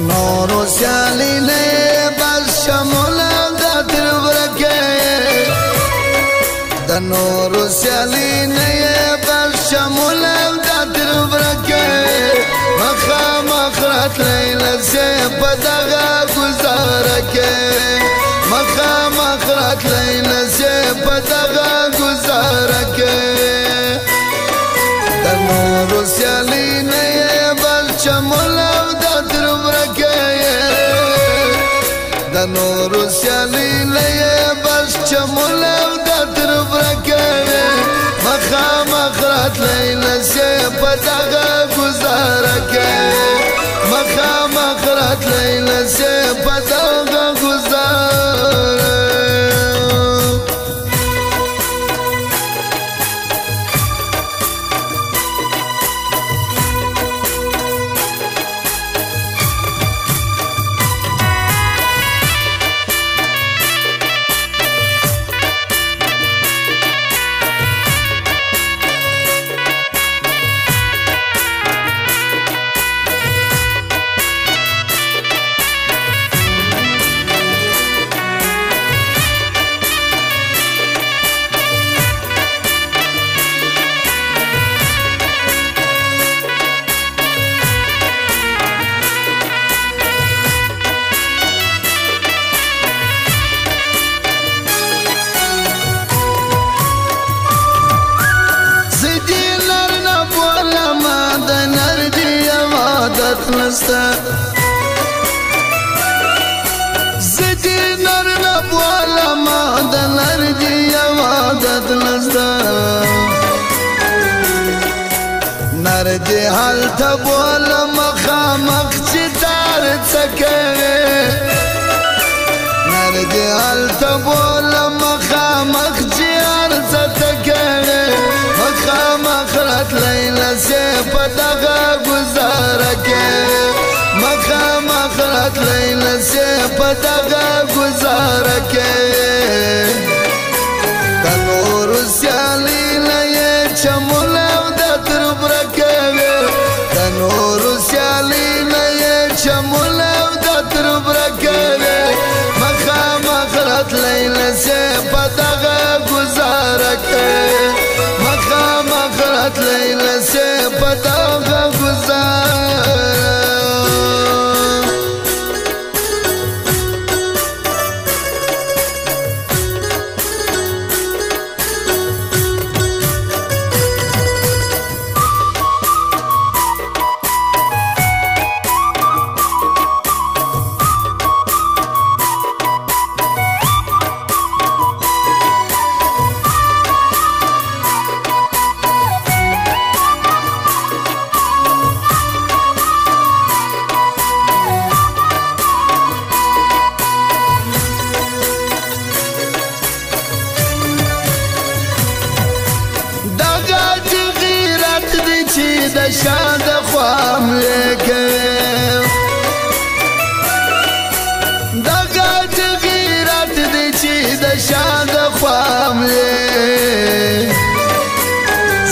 نورو سیالی نه بس شمول د تر ورکه د نورو سیالی نه بس شمول د تر ورکه مخا مخرت لیل سے پدغه گزاره کې مخا مخرت لیل سے پدغه گزاره کې د نورو سیالی نه بس شمول د نورو سیالی لئے بس چمول د طرف رکھے مخا مخرات لیل سے پدغه گزاره کے مخا مخرات لیل سے پدغه گزاره زدی نر نبوالا ما د نرجی عبادت نستا نرجی حال تبوالا مخا مخچی تار سکے نرجی حال تبوالا مخا مخچی تار سکے مخا مخرت لیل سے پدغه گزاره کے مخا مخرت لیل سے پدغه گزاره کے د نورو سیالی لئے چمول د طرف رکھے د نورو سیالی لئے چمول د طرف رکھے مخا مخرت لیل سے پدغه گزاره کے مخا مخرت لیل سے پدغه گزاره د شاد خوام لیکے دغه غیرت دی چې د شاد خوام لیکے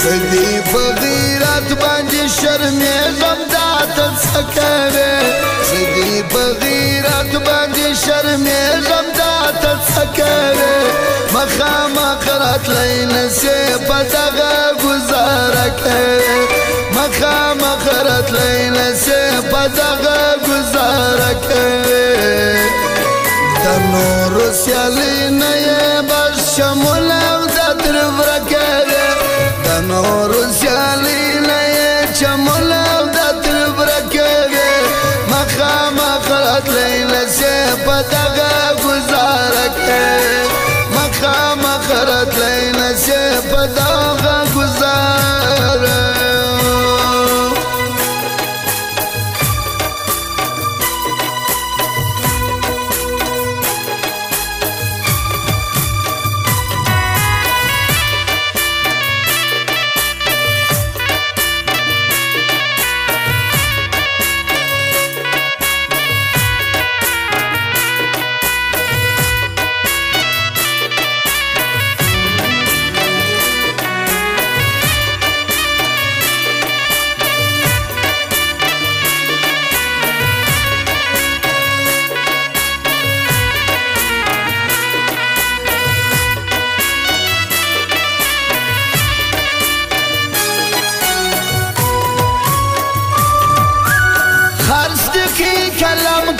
زدی په غیرت باندې شرمېږم دا ته څه کوې زدی په غیرت باندې شرمېږم دا ته څه کوې مخا مخرت لیل سے پدغه گزاره کوي مخا مخرت لیل سے پدغه گزاره کوي د نورو سیالی نه بس شمول د طرف رکھے د نورو سیالی نه چمول د طرف رکھے مخا مخرت لیل سے پدغه گزاره کوي مخا مخرت لیل سے پدغه گزاره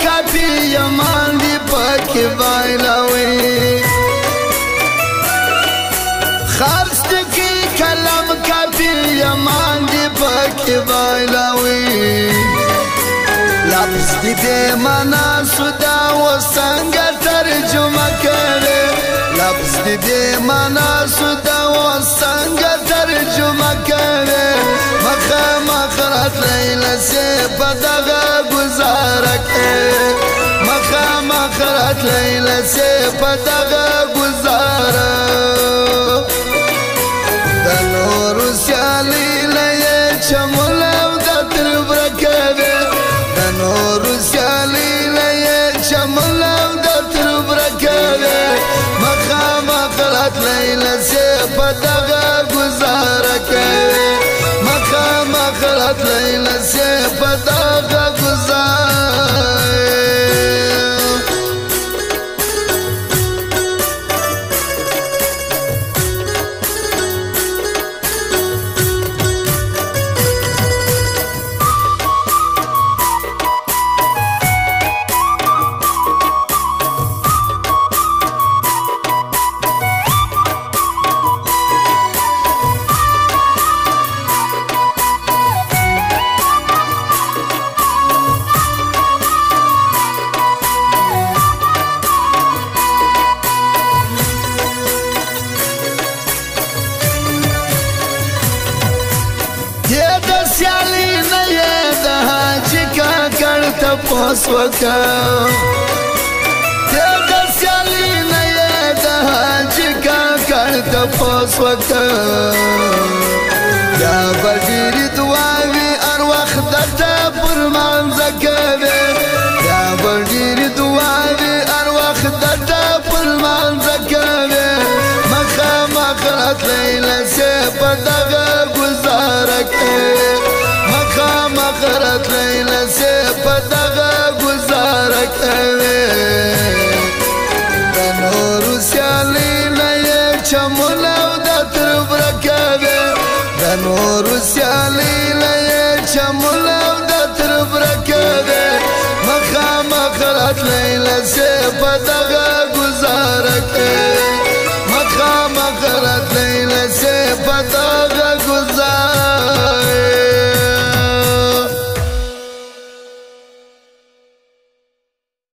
کافی یمان دی پاکی بایلاوی خرس کی کلم کافی یمان دی پاکی بایلاوی لفظ دی بے مانا سودا و سنگ ترجمه کرے لفظ دی بے مانا سودا و سنگ ترجمه کرے مخامخ راتلی لسی پدغه گزاره کرے مخامخ راتلی لسی پدغه گزاره د نورو سیالی لئی چمول او د تربره کرے د نورو سیالی لئی چمول او د تربره کرے مخامخ راتلی لسی پدغه گزاره کرے مخامخ راتلی لسی پدغه گزاره تپوس وکړ د سیالي نه یې د حاجي کاکړ تپوس وکړ یا به ډېرې دعاوې هر وخت درته پر مانځه کوې یا به ډېرې دعاوې هر وخت درته پر مانځه کوې مخامخ راتلی لسی په دغه ګزاره کوې مخامخ راتلی لسی په دغه گزاره کوي د نورو سیالي نه یې چمول او د تربره کوي د نورو سیالي نه یې چمول او د تربره کوي مخامخ راتلی لسی په دغه گزاره کوي مخامخ راتلی